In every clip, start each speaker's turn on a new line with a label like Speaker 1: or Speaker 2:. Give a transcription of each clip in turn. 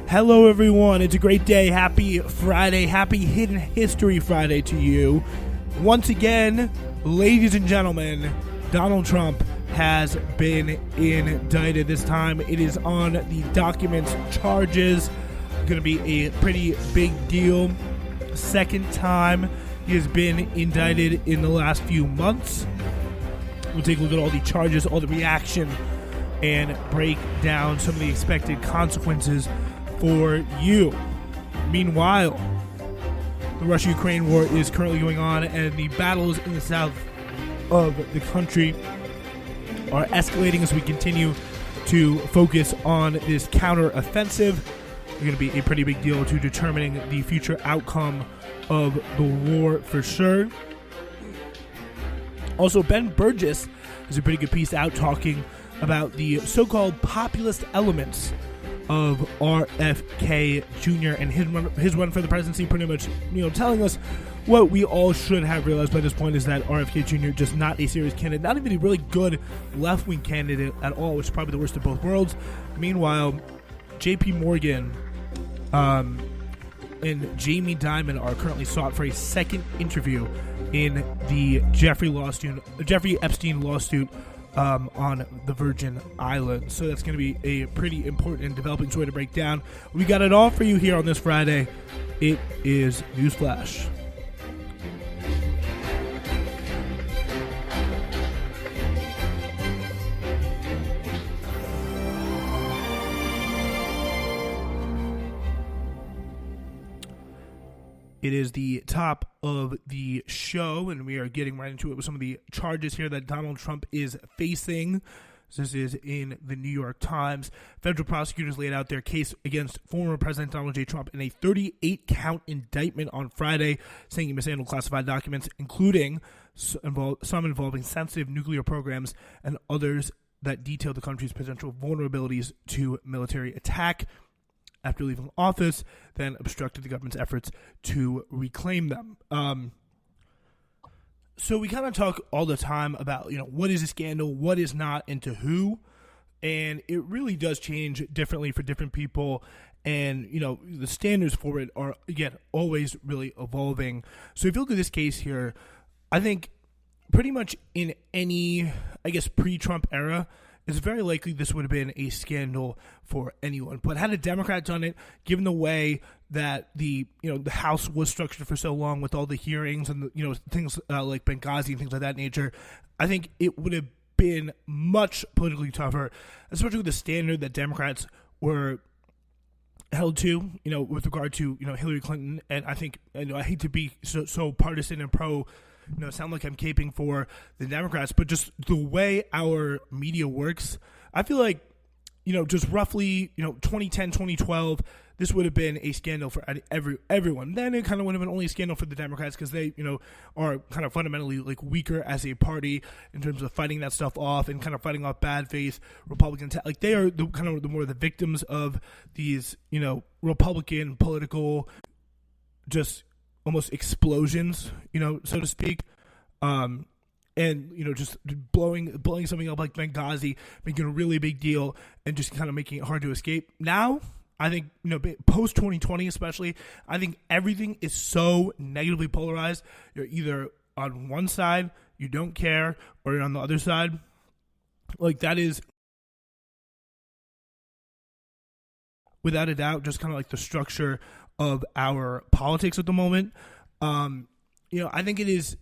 Speaker 1: Hello, everyone. It's a great day. Happy Friday. Happy Hidden History Friday to you. Once again, ladies and gentlemen, Donald Trump has been indicted. This time it is on the documents charges. Going to be a pretty big deal. Second time he has been indicted in the last few months. We'll take a look at all the charges, all the reaction, and break down some of the expected consequences for you. Meanwhile, the Russia-Ukraine war is currently going on, and the battles in the south of the country are escalating as we continue to focus on this counter-offensive. It's going to be a pretty big deal to determining the future outcome of the war for sure. Also, Ben Burgess has a pretty good piece out talking about the so-called populist elements of RFK Jr. and his run for the presidency, pretty much, telling us what we all should have realized by this point is that RFK Jr. just not a serious candidate, not even a really good left-wing candidate at all, which is probably the worst of both worlds. Meanwhile, J.P. Morgan and Jamie Dimon are currently sought for a second interview in the Jeffrey Epstein lawsuit on the Virgin Islands. So that's going to be a pretty important and developing story to break down. We got it all for you here on this Friday. It is Newsflash. It is the top of the show, and we are getting right into it with some of the charges here that Donald Trump is facing. This is in the New York Times. Federal prosecutors laid out their case against former President Donald J. Trump in a 38-count indictment on Friday, saying he mishandled classified documents, including some involving sensitive nuclear programs and others that detailed the country's potential vulnerabilities to military attack. After leaving office, then obstructed the government's efforts to reclaim them. So we kind of talk all the time about, what is a scandal, what is not, and to who. And it really does change differently for different people. And, the standards for it are, again, always really evolving. So if you look at this case here, I think pretty much in any, pre-Trump era, it's very likely this would have been a scandal for anyone. But had a Democrat done it, given the way that the House was structured for so long with all the hearings and things like Benghazi and things like that nature, I think it would have been much politically tougher, especially with the standard that Democrats were held to, with regard to Hillary Clinton. And I think I hate to be so partisan and pro. Sound like I'm caping for the Democrats, but just the way our media works, I feel like, just roughly, 2010, 2012, this would have been a scandal for everyone. Then it kind of would have been only a scandal for the Democrats because they, are kind of fundamentally weaker as a party in terms of fighting that stuff off and kind of fighting off bad faith Republican. They are the more the victims of these, Republican political just almost explosions, so to speak, and just blowing something up like Benghazi, making a really big deal, and just kind of making it hard to escape. Now, I think post 2020 especially, I think everything is so negatively polarized. You're either on one side, you don't care, or you're on the other side. That is, without a doubt, just kind of the structure of our politics at the moment. I think it is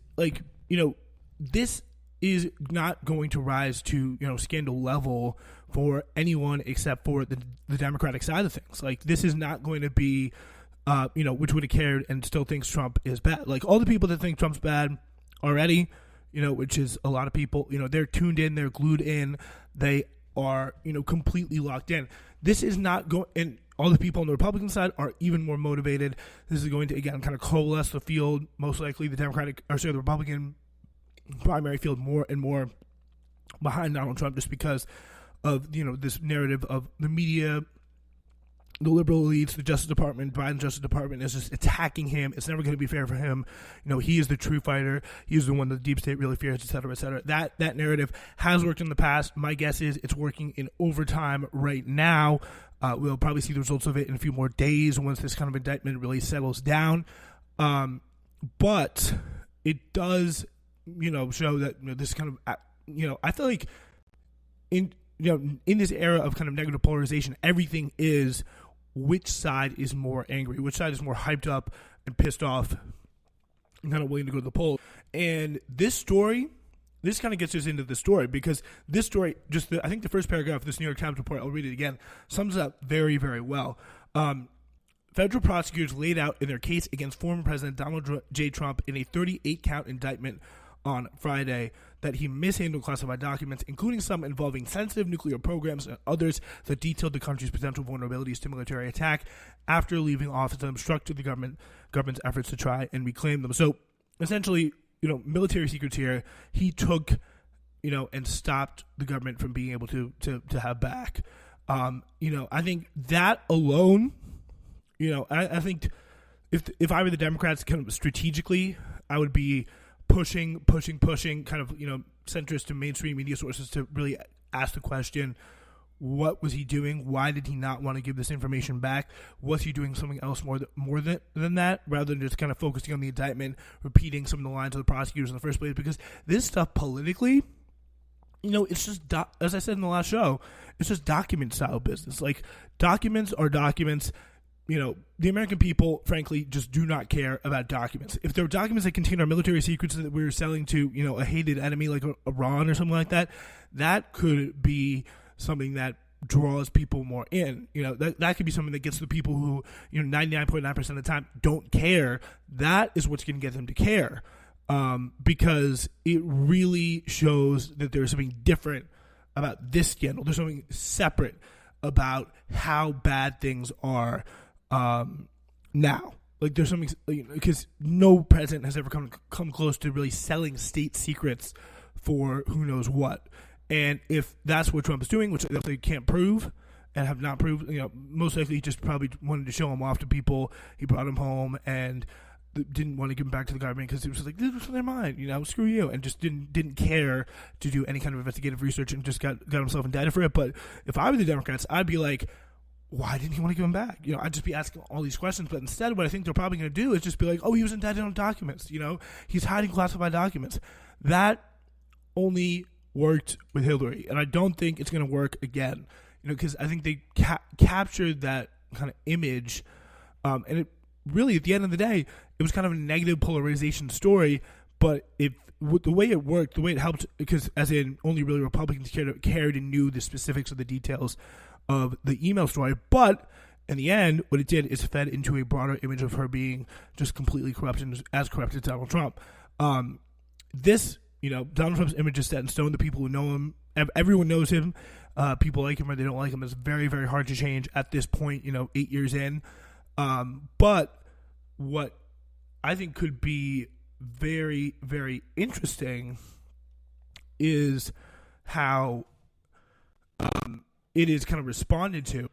Speaker 1: this is not going to rise to, scandal level for anyone except for the Democratic side of things. This is not going to be, which would have cared and still thinks Trump is bad. All the people that think Trump's bad already, which is a lot of people, they're tuned in, they're glued in, they are, completely locked in. This is not going, and all the people on the Republican side are even more motivated. This is going to, again, kind of coalesce the field, most likely the Republican primary field more and more behind Donald Trump, just because of, this narrative of the media, the liberal elites, the Justice Department, Biden's Justice Department is just attacking him. It's never going to be fair for him. He is the true fighter. He's the one that the deep state really fears, et cetera, et cetera. That narrative has worked in the past. My guess is it's working in overtime right now. We'll probably see the results of it in a few more days once this kind of indictment really settles down. But it does, show that this kind of, I feel like in this era of kind of negative polarization, everything is which side is more angry, which side is more hyped up and pissed off and kind of willing to go to the poll. And this story, this kind of gets us into the story, because this story, I think the first paragraph of this New York Times report, I'll read it again, sums it up very, very well. Federal prosecutors laid out in their case against former President Donald J. Trump in a 38-count indictment on Friday that he mishandled classified documents, including some involving sensitive nuclear programs and others that detailed the country's potential vulnerabilities to military attack after leaving office and obstructed the government's efforts to try and reclaim them. So essentially, military secrets here, he took, and stopped the government from being able to have back. I think that alone, I think if I were the Democrats, kind of strategically, I would be pushing kind of, centrist to mainstream media sources to really ask the question, what was he doing? Why did he not want to give this information back? Was he doing something else more than that, rather than just kind of focusing on the indictment, repeating some of the lines of the prosecutors in the first place? Because this stuff politically, it's just, as I said in the last show, it's just document style business. Like, documents are documents. The American people, frankly, just do not care about documents. If there are documents that contain our military secrets that we're selling to, a hated enemy like Iran or something like that, that could be something that draws people more in. That could be something that gets the people who, 99.9% of the time don't care. That is what's going to get them to care, because it really shows that there's something different about this scandal. There's something separate about how bad things are now. Like, there's something, because no president has ever come close to really selling state secrets for who knows what. And if that's what Trump is doing, which they can't prove and have not proved, most likely he just probably wanted to show him off to people. He brought him home and didn't want to give him back to the government because he was like, this was their mind, screw you, and just didn't care to do any kind of investigative research and just got himself indicted for it. But if I were the Democrats, I'd be like, why didn't he want to give him back? I'd just be asking all these questions. But instead, what I think they're probably going to do is just be like, oh, he was indicted on documents. He's hiding classified documents. That only worked with Hillary, and I don't think it's going to work again. Because I think they captured that kind of image, and it really, at the end of the day, it was kind of a negative polarization story. But the way it worked, the way it helped, because as in only really Republicans cared and knew the specifics of the details of the email story. But in the end, what it did is fed into a broader image of her being just completely corrupt and as corrupt as Donald Trump. Donald Trump's image is set in stone. The people who know him, everyone knows him. People like him or they don't like him. It's very, very hard to change at this point, 8 years in. But what I think could be very, very interesting is how it is kind of responded to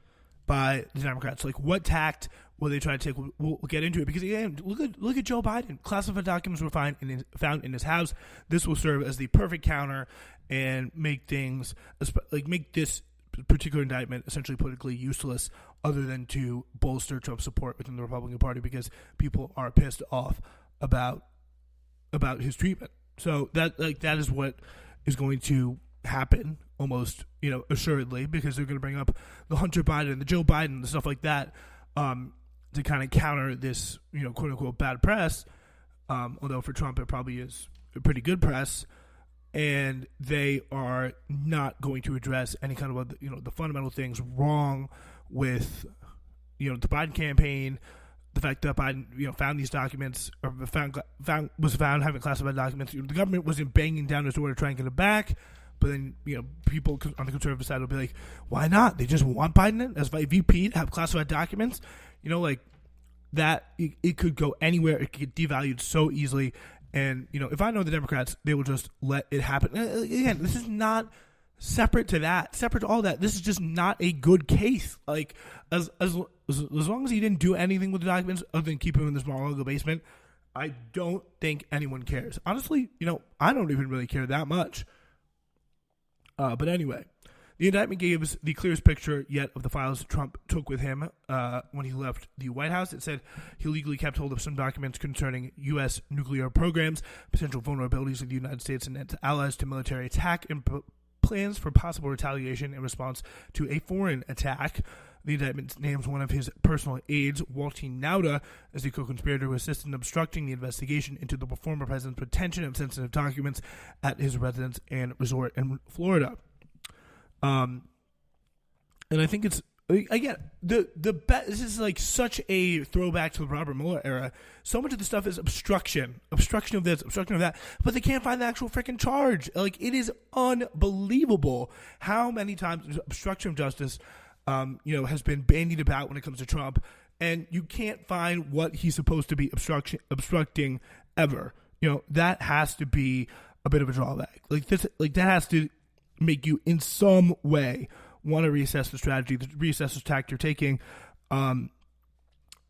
Speaker 1: by the Democrats. Like, what tact will they try to take? We'll get into it, because again, look at Joe Biden. Classified documents were found in his house. This will serve as the perfect counter and make this particular indictment essentially politically useless, other than to bolster Trump's support within the Republican Party, because people are pissed off about his treatment. So that is what is going to happen, almost assuredly, because they're going to bring up the Hunter Biden, the Joe Biden, the stuff like that, to kind of counter this quote unquote bad press. Although for Trump it probably is a pretty good press, and they are not going to address any kind of the fundamental things wrong with the Biden campaign. The fact that Biden, found these documents, or was found having classified documents. The government wasn't banging down his door to try and get it back. But then, people on the conservative side will be like, why not? They just want Biden as VP to have classified documents. That it could go anywhere. It could get devalued so easily. And, if I know the Democrats, they will just let it happen. Again, this is not separate to that, separate to all that. This is just not a good case. Like, as long as he didn't do anything with the documents other than keep him in this Mar-a-Lago basement, I don't think anyone cares. Honestly, I don't even really care that much. But anyway, The indictment gives the clearest picture yet of the files Trump took with him when he left the White House. It said he legally kept hold of some documents concerning U.S. nuclear programs, potential vulnerabilities of the United States and its allies to military attack, and plans for possible retaliation in response to a foreign attack. The indictment names one of his personal aides, Walter Nauta, as the co-conspirator who assisted in obstructing the investigation into the former president's retention of sensitive documents at his residence and resort in Florida. And I think it's, again, this is like such a throwback to the Robert Mueller era. So much of the stuff is obstruction of this, obstruction of that, but they can't find the actual freaking charge. Like, it is unbelievable how many times obstruction of justice has been bandied about when it comes to Trump, and you can't find what he's supposed to be obstructing ever. That has to be a bit of a drawback. That has to make you in some way want to reassess the strategy, reassess the tack you're taking,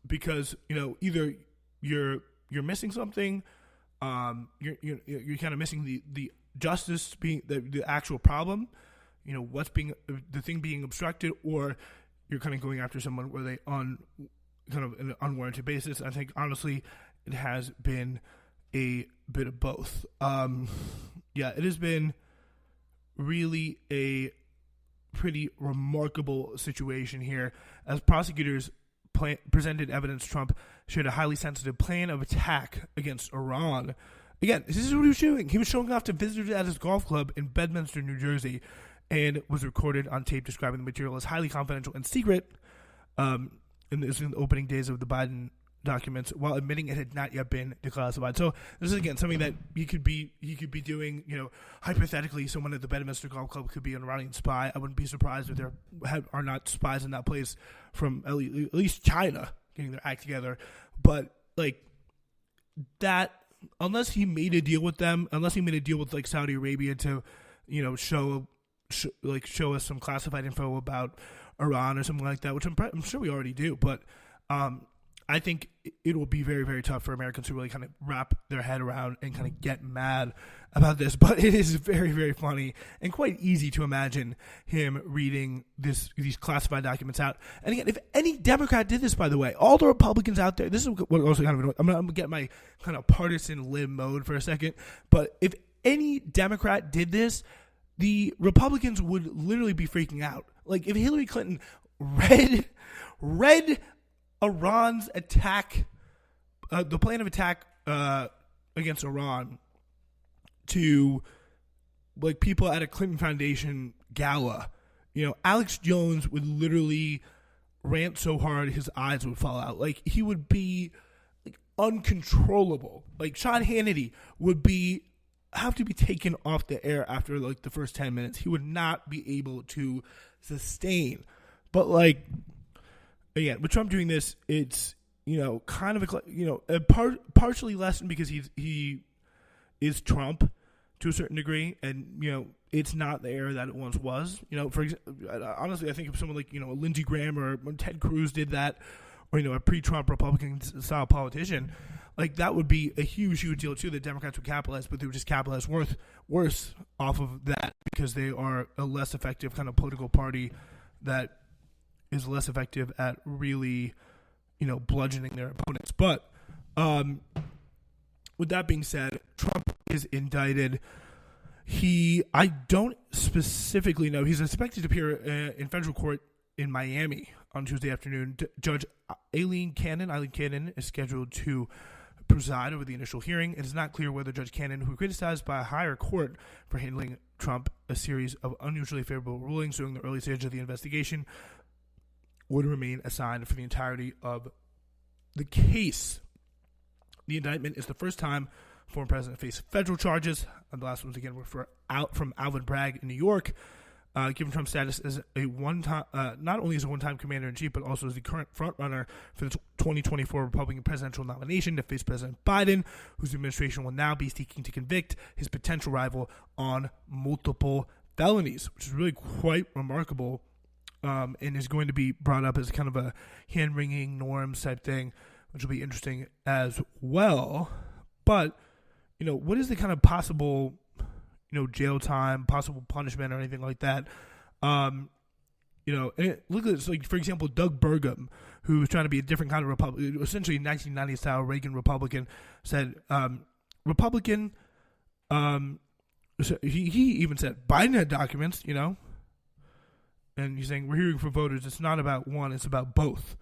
Speaker 1: because either you're missing something, you're kind of missing the justice being the actual problem. What's being the thing being obstructed, or you're kind of going after someone where they on kind of an unwarranted basis. I think honestly, it has been a bit of both. It has been really a pretty remarkable situation here as prosecutors presented evidence Trump shared a highly sensitive plan of attack against Iran. Again, this is what he was doing. He was showing off to visitors at his golf club in Bedminster, New Jersey, and was recorded on tape describing the material as highly confidential and secret in the opening days of the Biden documents, while admitting it had not yet been declassified. So this is, again, something that he could be doing. Hypothetically, someone at the Bedminster Golf Club could be an Iranian spy. I wouldn't be surprised if there are not spies in that place from at least China getting their act together. But that, unless he made a deal with them, unless he made a deal with Saudi Arabia to show us some classified info about Iran or something like that, which I'm sure we already do, but I think it will be very, very tough for Americans to really kind of wrap their head around and kind of get mad about this. But it is very, very funny and quite easy to imagine him reading these classified documents out. And again, if any Democrat did this, by the way, all the Republicans out there, this is what also kind of, I'm going to get my kind of partisan limb mode for a second, but if any Democrat did this, the Republicans would literally be freaking out. Like, if Hillary Clinton read Iran's attack, the plan of attack against Iran to people at a Clinton Foundation gala, Alex Jones would literally rant so hard his eyes would fall out. He would be uncontrollable. Sean Hannity would have to be taken off the air after the first 10 minutes. He would not be able to sustain. But again, with Trump doing this, it's kind of partially lessened because he is Trump to a certain degree, and it's not the era that it once was. For example, honestly, I think if someone Lindsey Graham or Ted Cruz did that, or a pre-Trump Republican style politician, that would be a huge deal too. The Democrats would capitalize, but they would just capitalize worse off of that because they are a less effective kind of political party that is less effective at really, bludgeoning their opponents. But with that being said, Trump is indicted. I don't specifically know. He's expected to appear in federal court in Miami on Tuesday afternoon. Judge Aileen Cannon is scheduled to preside over the initial hearing. It is not clear whether Judge Cannon, who criticized by a higher court for handling Trump a series of unusually favorable rulings during the early stage of the investigation, would remain assigned for the entirety of the case. The indictment is the first time former president faced federal charges. And the last ones, again, were from Alvin Bragg in New York. Given Trump's status as not only as a one-time commander-in-chief, but also as the current frontrunner for the 2024 Republican presidential nomination to face President Biden, whose administration will now be seeking to convict his potential rival on multiple felonies, which is really quite remarkable, and is going to be brought up as kind of a hand-wringing norms type thing, which will be interesting as well. But, what is the kind of possible jail time, possible punishment, or anything like that And look at this, like, for example, Doug Burgum, who was trying to be a different kind of Republican, essentially 1990s style Reagan Republican, said, Republican, so he even said Biden had documents, and he's saying we're hearing from voters. It's not about one, it's about both.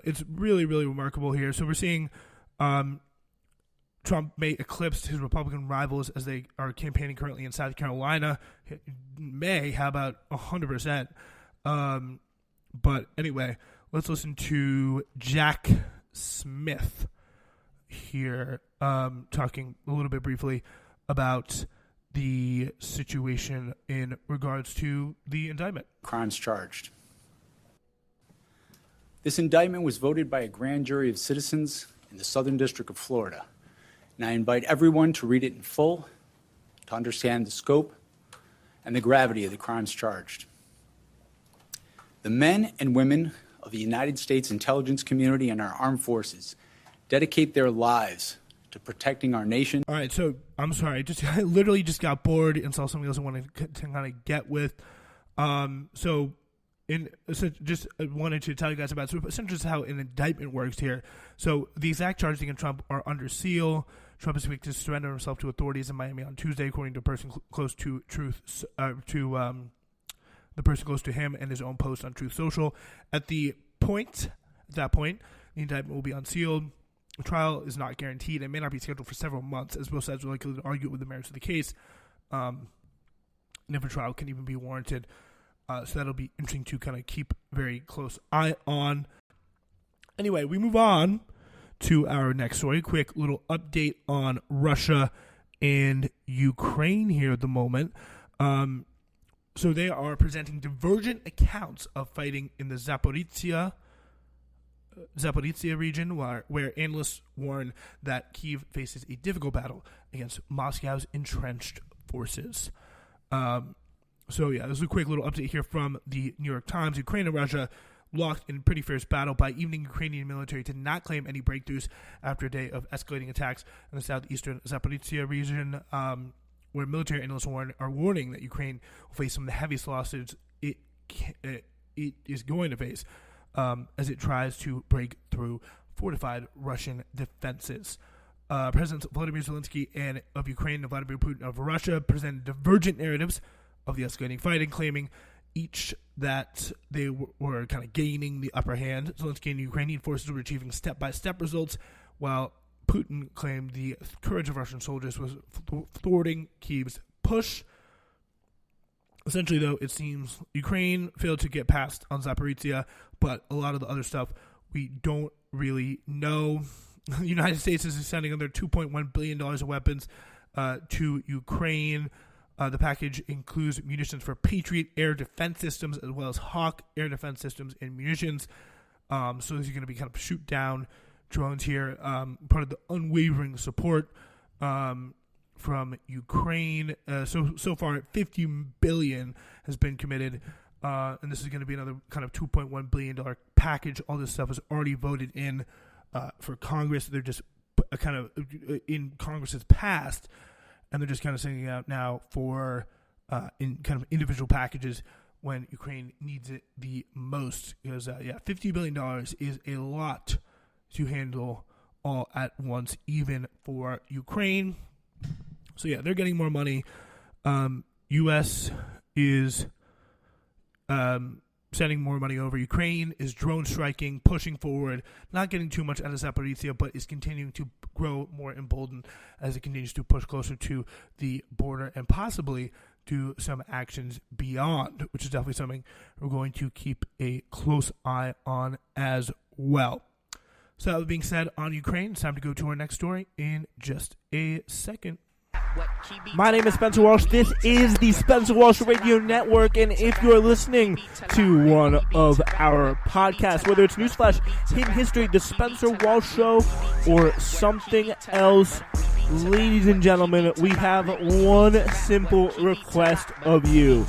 Speaker 1: It's really, really remarkable here. So we're seeing Trump may eclipse his Republican rivals as they are campaigning currently in South Carolina. How about 100%? But anyway, let's listen to Jack Smith here, talking a little bit briefly about the situation in regards to the indictment.
Speaker 2: Crimes charged. This indictment was voted by a grand jury of citizens in the Southern District of Florida, and I invite everyone to read it in full to understand the scope and the gravity of the crimes charged. The men and women of the United States intelligence community and our armed forces dedicate their lives to protecting our nation.
Speaker 1: All right, so I'm sorry, I literally just got bored and saw something else I wanted to kind of get with. So just wanted to tell you guys about, so essentially just how an indictment works here. So the exact charges against Trump are under seal. Trump is expected to surrender himself to authorities in Miami on Tuesday, according to a person close to Truth, the person close to him and his own post on Truth Social. At that point, the indictment will be unsealed. The trial is not guaranteed and may not be scheduled for several months, as both sides are likely to argue with the merits of the case. And if a trial can even be warranted. So that'll be interesting to kind of keep very close eye on. Anyway, we move on to our next story. Quick little update on Russia and Ukraine here at the moment. So they are presenting divergent accounts of fighting in the Zaporizhzhia region, where analysts warn that Kyiv faces a difficult battle against Moscow's entrenched forces. So this is a quick little update here from the New York Times. Ukraine and Russia locked in a pretty fierce battle. By evening, Ukrainian military did not claim any breakthroughs after a day of escalating attacks in the southeastern Zaporizhzhia region, where military analysts are warning that Ukraine will face some of the heaviest losses it is going to face as it tries to break through fortified Russian defenses. Presidents Volodymyr Zelensky of Ukraine and Vladimir Putin of Russia presented divergent narratives of the escalating fighting, claiming each that they were kind of gaining the upper hand. Zelensky and Ukrainian forces were achieving step-by-step results, while Putin claimed the courage of Russian soldiers was thwarting Kyiv's push. Essentially, though, it seems Ukraine failed to get past on Zaporizhzhia, but a lot of the other stuff we don't really know. The United States is sending another $2.1 billion of weapons to Ukraine. The package includes munitions for Patriot air defense systems as well as Hawk air defense systems and munitions. So these are going to be kind of shoot down drones here. Part of the unwavering support from Ukraine. So far, $50 billion has been committed, and this is going to be another kind of $2.1 billion package. All this stuff is already voted in for Congress. They're just kind of in Congress's past. And they're just kind of sending it out now for in kind of individual packages when Ukraine needs it the most. Because, $50 billion is a lot to handle all at once, even for Ukraine. So, they're getting more money. U.S. is sending more money over. Ukraine is drone striking, pushing forward, not getting too much out of Zaporizhzhia, but is continuing to grow more emboldened as it continues to push closer to the border and possibly do some actions beyond, which is definitely something we're going to keep a close eye on as well. So that being said, on Ukraine, it's time to go to our next story in just a second.
Speaker 3: My name is Spencer Walsh. This is the Spencer Walsh Radio Network, and if you're listening to one of our podcasts, whether it's Newsflash, Hidden History, The Spencer Walsh Show, or something else, ladies and gentlemen, we have one simple request of you.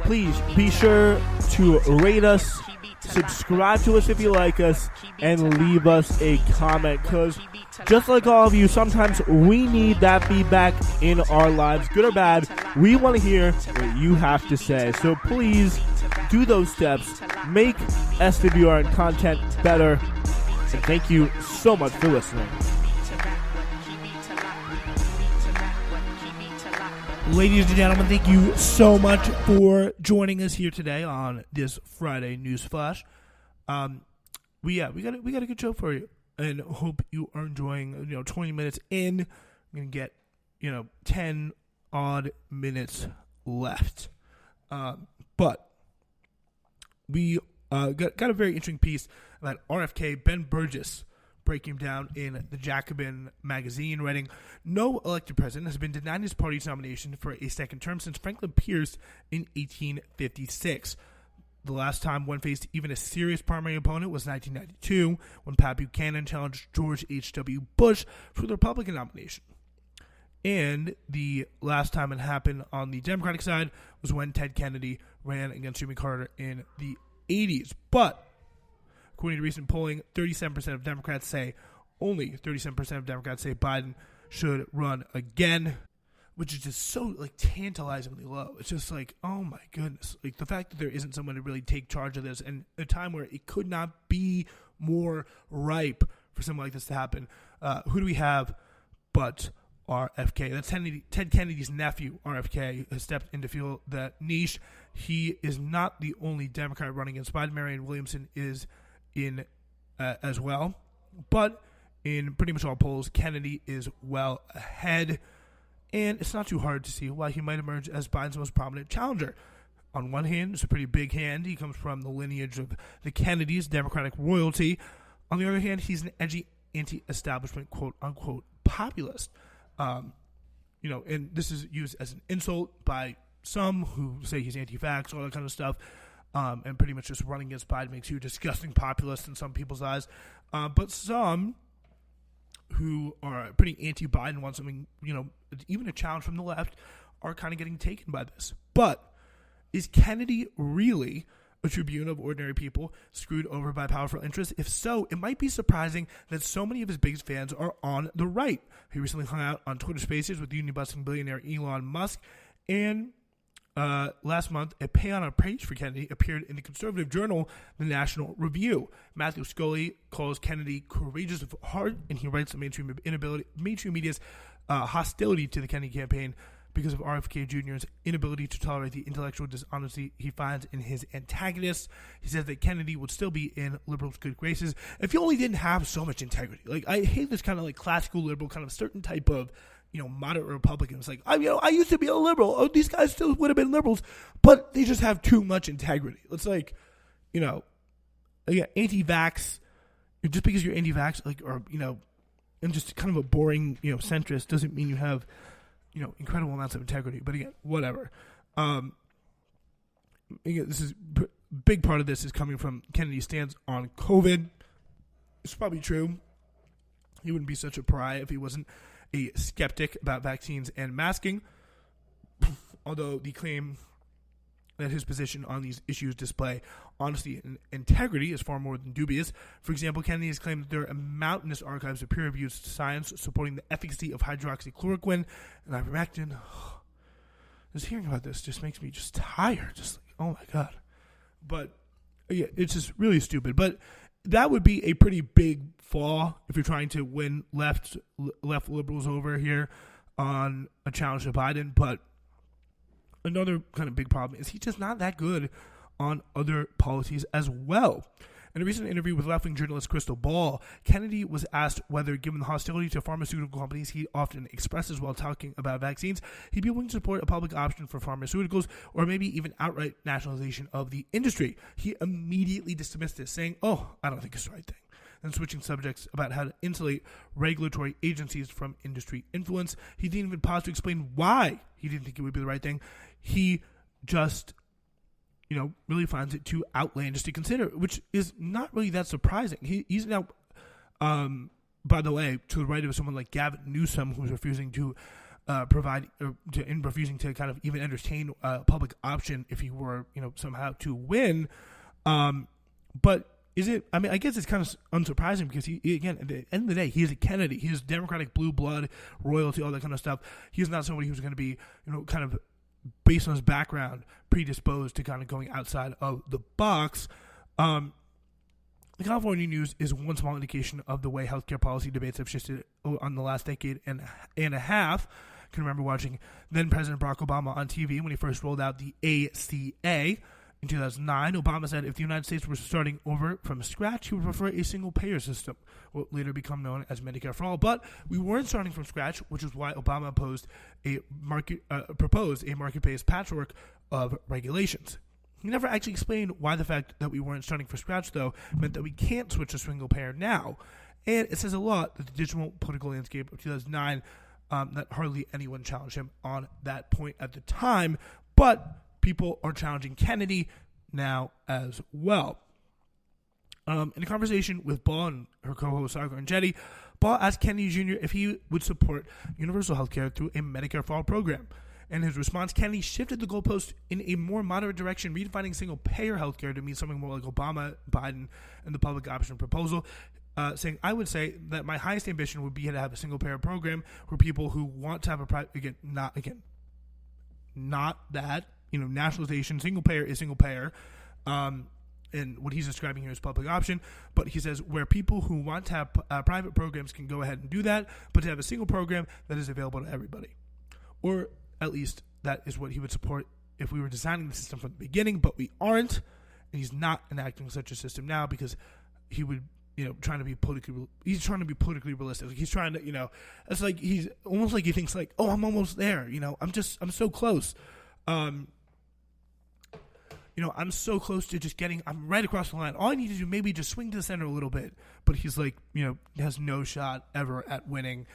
Speaker 3: Please be sure to rate us subscribe to us if you like us, and leave us a comment, because just like all of you, sometimes we need that feedback in our lives, good or bad. We want to hear what you have to say. So please do those steps. Make SWR content better. And thank you so much for listening.
Speaker 1: Ladies and gentlemen, thank you so much for joining us here today on this Friday News Flash. We got a good show for you, and hope you are enjoying. 20 minutes in, we're gonna get 10 odd minutes left, but we got a very interesting piece about RFK. Ben Burgess breaking down in the Jacobin magazine, writing, "No elected president has been denied his party's nomination for a second term since Franklin Pierce in 1856. The last time one faced even a serious primary opponent was 1992, when Pat Buchanan challenged George H.W. Bush for the Republican nomination. And the last time it happened on the Democratic side was when Ted Kennedy ran against Jimmy Carter in the 80s. But according to recent polling, 37% of Democrats say Biden should run again, which is just so tantalizingly low. It's just oh my goodness. The fact that there isn't someone to really take charge of this, and a time where it could not be more ripe for something like this to happen. Who do we have but RFK? That's Ted Kennedy's nephew, RFK, has stepped in to fill that niche. He is not the only Democrat running against Biden. Marianne Williamson is in as well, but in pretty much all polls, Kennedy is well ahead, and it's not too hard to see why he might emerge as Biden's most prominent challenger. On one hand, it's a pretty big hand. He comes from the lineage of the Kennedys, Democratic royalty. On the other hand, he's an edgy, anti-establishment, quote-unquote, populist. And this is used as an insult by some who say he's anti-vax, all that kind of stuff. And pretty much just running against Biden makes you a disgusting populist in some people's eyes. But some who are pretty anti-Biden, want something, even a challenge from the left, are kind of getting taken by this. But is Kennedy really a tribune of ordinary people screwed over by powerful interests? If so, it might be surprising that so many of his biggest fans are on the right. He recently hung out on Twitter Spaces with union-busting billionaire Elon Musk, and last month, a paean of praise for Kennedy appeared in the conservative journal, The National Review. Matthew Scully calls Kennedy courageous of heart, and he writes the mainstream media's hostility to the Kennedy campaign because of RFK Jr.'s inability to tolerate the intellectual dishonesty he finds in his antagonists. He says that Kennedy would still be in liberals' good graces if he only didn't have so much integrity. I hate this kind of classical liberal, kind of certain type of moderate Republicans. I used to be a liberal. Oh, these guys still would have been liberals, but they just have too much integrity. It's anti-vax. Just because you're anti-vax, and just kind of a boring, centrist doesn't mean you have, incredible amounts of integrity. But again, whatever. This is big part of this is coming from Kennedy's stance on COVID. It's probably true. He wouldn't be such a pariah if he wasn't a skeptic about vaccines and masking, although the claim that his position on these issues display honesty and integrity is far more than dubious. For example, Kennedy has claimed that there are mountainous archives of peer-reviewed science supporting the efficacy of hydroxychloroquine and ivermectin. Just hearing about this just makes me just tired. Oh my God. But yeah, it's just really stupid. But that would be a pretty big fall if you're trying to win left liberals over here on a challenge to Biden. But another kind of big problem is he's just not that good on other policies as well. In a recent interview with left-wing journalist Crystal Ball, Kennedy was asked whether, given the hostility to pharmaceutical companies he often expresses while talking about vaccines, he'd be willing to support a public option for pharmaceuticals or maybe even outright nationalization of the industry. He immediately dismissed this, saying, "Oh, I don't think it's the right thing," and switching subjects about how to insulate regulatory agencies from industry influence. He didn't even pause to explain why he didn't think it would be the right thing. He just really finds it too outlandish to consider, which is not really that surprising. He's now, by the way, to the right of someone like Gavin Newsom, who's refusing to refusing to kind of even entertain a public option if he were, somehow to win. But is it? I mean, I guess it's kind of unsurprising because he, again, at the end of the day, he is a Kennedy. He is Democratic blue blood, royalty, all that kind of stuff. He's not somebody who's going to be, kind of based on his background, predisposed to kind of going outside of the box. The California news is one small indication of the way healthcare policy debates have shifted on the last decade and a half. I can remember watching then President Barack Obama on TV when he first rolled out the ACA. In 2009, Obama said if the United States were starting over from scratch, he would prefer a single-payer system, what later become known as Medicare for All. But we weren't starting from scratch, which is why Obama proposed a market-based patchwork of regulations. He never actually explained why the fact that we weren't starting from scratch, though, meant that we can't switch to single-payer now. And it says a lot that the digital political landscape of 2009, that hardly anyone challenged him on that point at the time, but people are challenging Kennedy now as well. In a conversation with Ball and her co-host Sagar and Jetty, Ball asked Kennedy Jr. if he would support universal health care through a Medicare for All program. In his response, Kennedy shifted the goalpost in a more moderate direction, redefining single-payer health care to mean something more like Obama, Biden, and the public option proposal, saying, I would say that my highest ambition would be to have a single-payer program where people who want to have a private, not that, nationalization, single payer is single payer, and what he's describing here is public option, but he says where people who want to have private programs can go ahead and do that, but to have a single program that is available to everybody. Or at least that is what he would support if we were designing the system from the beginning, but we aren't, and he's not enacting such a system now because he would, trying to be politically realistic. Like he's trying to, it's like he's almost like he thinks like, oh, I'm almost there, I'm so close. I'm so close to just I'm right across the line. All I need to do maybe just swing to the center a little bit. But he's like, has no shot ever at winning.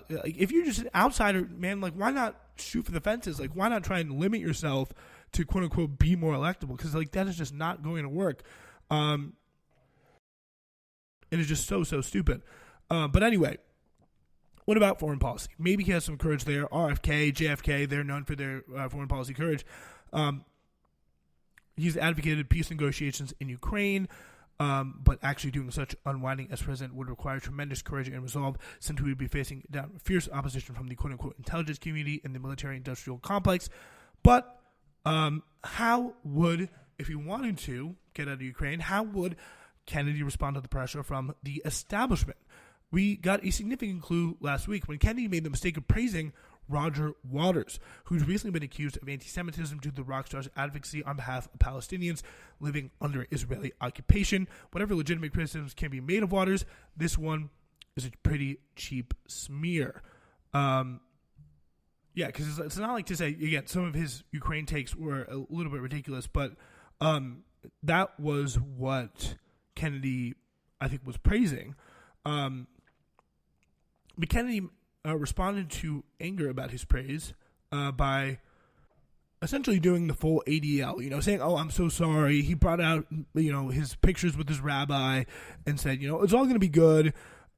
Speaker 1: If you're just an outsider, man, like why not shoot for the fences? Like why not try and limit yourself to quote unquote be more electable? Because like that is just not going to work. And it's just so stupid. But anyway, what about foreign policy? Maybe he has some courage there. RFK, JFK, they're known for their foreign policy courage. He's advocated peace negotiations in Ukraine, but actually doing such unwinding as president would require tremendous courage and resolve, since we would be facing down fierce opposition from the quote-unquote intelligence community and the military-industrial complex. But how would, if he wanted to get out of Ukraine, how would Kennedy respond to the pressure from the establishment? We got a significant clue last week when Kennedy made the mistake of praising Roger Waters, who's recently been accused of anti-Semitism due to the rock star's advocacy on behalf of Palestinians living under Israeli occupation. Whatever legitimate criticisms can be made of Waters, this one is a pretty cheap smear. Because it's not like to say, again, some of his Ukraine takes were a little bit ridiculous, but that was what Kennedy, I think, was praising. But Kennedy responded to anger about his praise by essentially doing the full ADL, saying, oh, I'm so sorry. He brought out, his pictures with his rabbi and said, it's all going to be good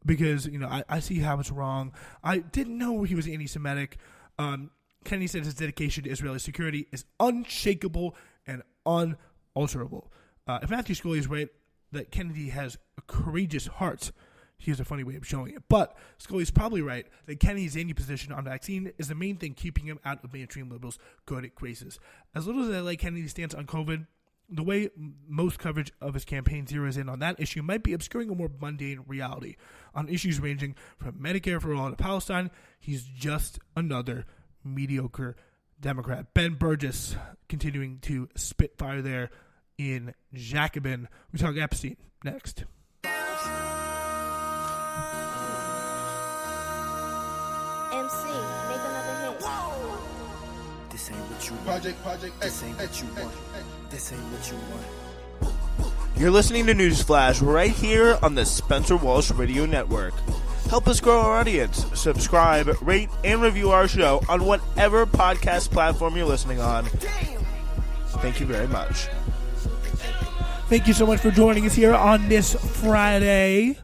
Speaker 1: because, I see how it's wrong. I didn't know he was anti-Semitic. Kennedy said his dedication to Israeli security is unshakable and unalterable. If Matthew Scully is right that Kennedy has a courageous heart, he has a funny way of showing it. But Scully's probably right that Kennedy's anti-position on vaccine is the main thing keeping him out of mainstream liberals' good graces. As little as I like Kennedy's stance on COVID, the way most coverage of his campaign zeroes in on that issue might be obscuring a more mundane reality. On issues ranging from Medicare for All to Palestine, he's just another mediocre Democrat. Ben Burgess continuing to spit fire there in Jacobin. We talk Epstein next.
Speaker 4: This ain't what you want. This ain't what you want. This ain't what you want.
Speaker 3: You're listening to Newsflash right here on the Spencer Walsh Radio Network. Help us grow our audience. Subscribe, rate, and review our show on whatever podcast platform you're listening on. Thank you very much.
Speaker 1: Thank you so much for joining us here on this Friday.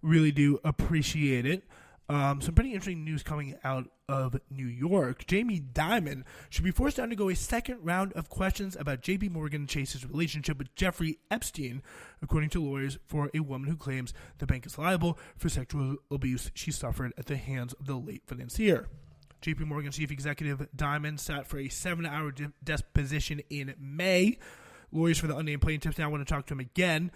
Speaker 1: Really do appreciate it. Some pretty interesting news coming out of New York. Jamie Dimon should be forced to undergo a second round of questions about J.P. Morgan Chase's relationship with Jeffrey Epstein, according to lawyers for a woman who claims the bank is liable for sexual abuse she suffered at the hands of the late financier. J.P. Morgan chief executive Dimon sat for a 7-hour deposition in May. Lawyers for the unnamed plaintiffs now want to talk to him again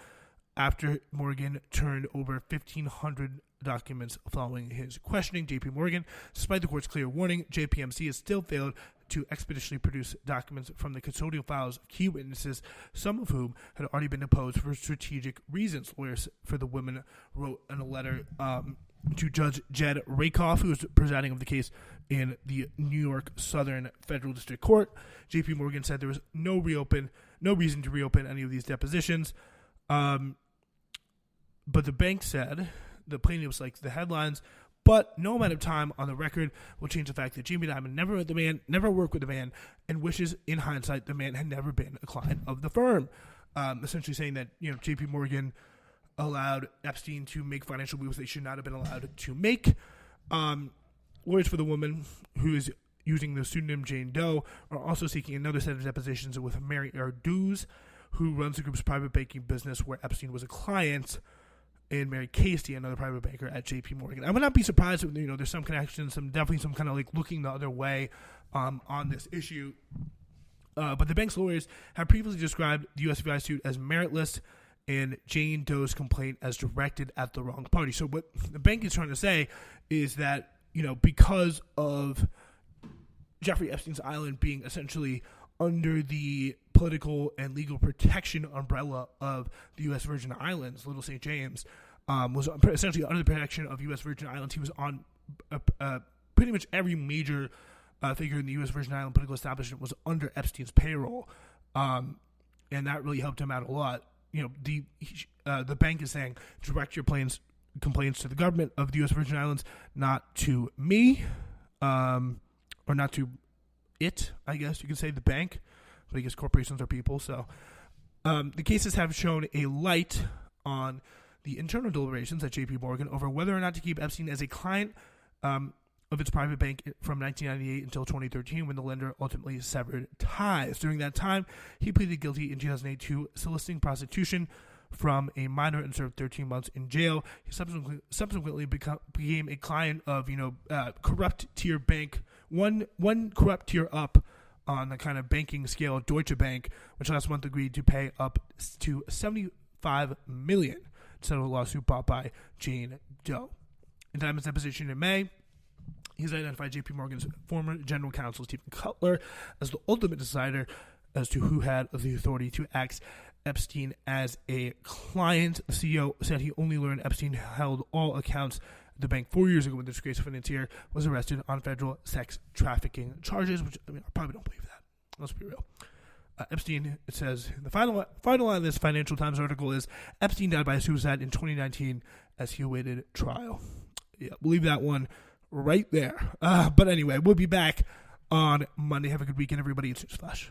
Speaker 1: after Morgan turned over 1,500 documents following his questioning. J.P. Morgan, despite the court's clear warning, JPMC has still failed to expeditiously produce documents from the custodial files of key witnesses, some of whom had already been deposed for strategic reasons. Lawyers for the women wrote in a letter to Judge Jed Rakoff, who was presiding over the case in the New York Southern Federal District Court. J.P. Morgan said there was no reason to reopen any of these depositions. But the bank said the plaintiffs liked the headlines, but no amount of time on the record will change the fact that Jamie Dimon never met the man, never worked with the man, and wishes, in hindsight, the man had never been a client of the firm. Essentially saying that, J.P. Morgan allowed Epstein to make financial moves they should not have been allowed to make. Lawyers for the woman, who is using the pseudonym Jane Doe, are also seeking another set of depositions with Mary Arduz, who runs the group's private banking business where Epstein was a client, and Mary Casey, another private banker at J.P. Morgan. I would not be surprised if there's some connections, definitely some kind of looking the other way on this issue. But the bank's lawyers have previously described the U.S. FBI suit as meritless and Jane Doe's complaint as directed at the wrong party. So what the bank is trying to say is that, because of Jeffrey Epstein's island being essentially under the political and legal protection umbrella of the U.S. Virgin Islands, Little St. James, was essentially under the protection of U.S. Virgin Islands. He was on pretty much every major figure in the U.S. Virgin Island political establishment was under Epstein's payroll, and that really helped him out a lot. The bank is saying direct your complaints to the government of the U.S. Virgin Islands, not to me, or not to it, I guess you could say, the bank, but I guess corporations are people. So the cases have shown a light on the internal deliberations at J.P. Morgan over whether or not to keep Epstein as a client of its private bank from 1998 until 2013, when the lender ultimately severed ties. During that time, he pleaded guilty in 2008 to soliciting prostitution from a minor and served 13 months in jail. He subsequently became a client of corrupt tier bank, one corrupt tier up on the kind of banking scale, Deutsche Bank, which last month agreed to pay up to $75 million to settle a lawsuit brought by Jane Doe. In Dimon's deposition in May, he's identified J.P. Morgan's former general counsel, Stephen Cutler, as the ultimate decider as to who had the authority to axe Epstein as a client. The CEO said he only learned Epstein held all accounts at the bank 4 years ago when the disgraced financier was arrested on federal sex trafficking charges, which I probably don't believe that. Let's be real. Epstein, it says, the final line of this Financial Times article is, Epstein died by suicide in 2019 as he awaited trial. Yeah, believe that one right there. But anyway, we'll be back on Monday. Have a good weekend, everybody. It's Newsflash.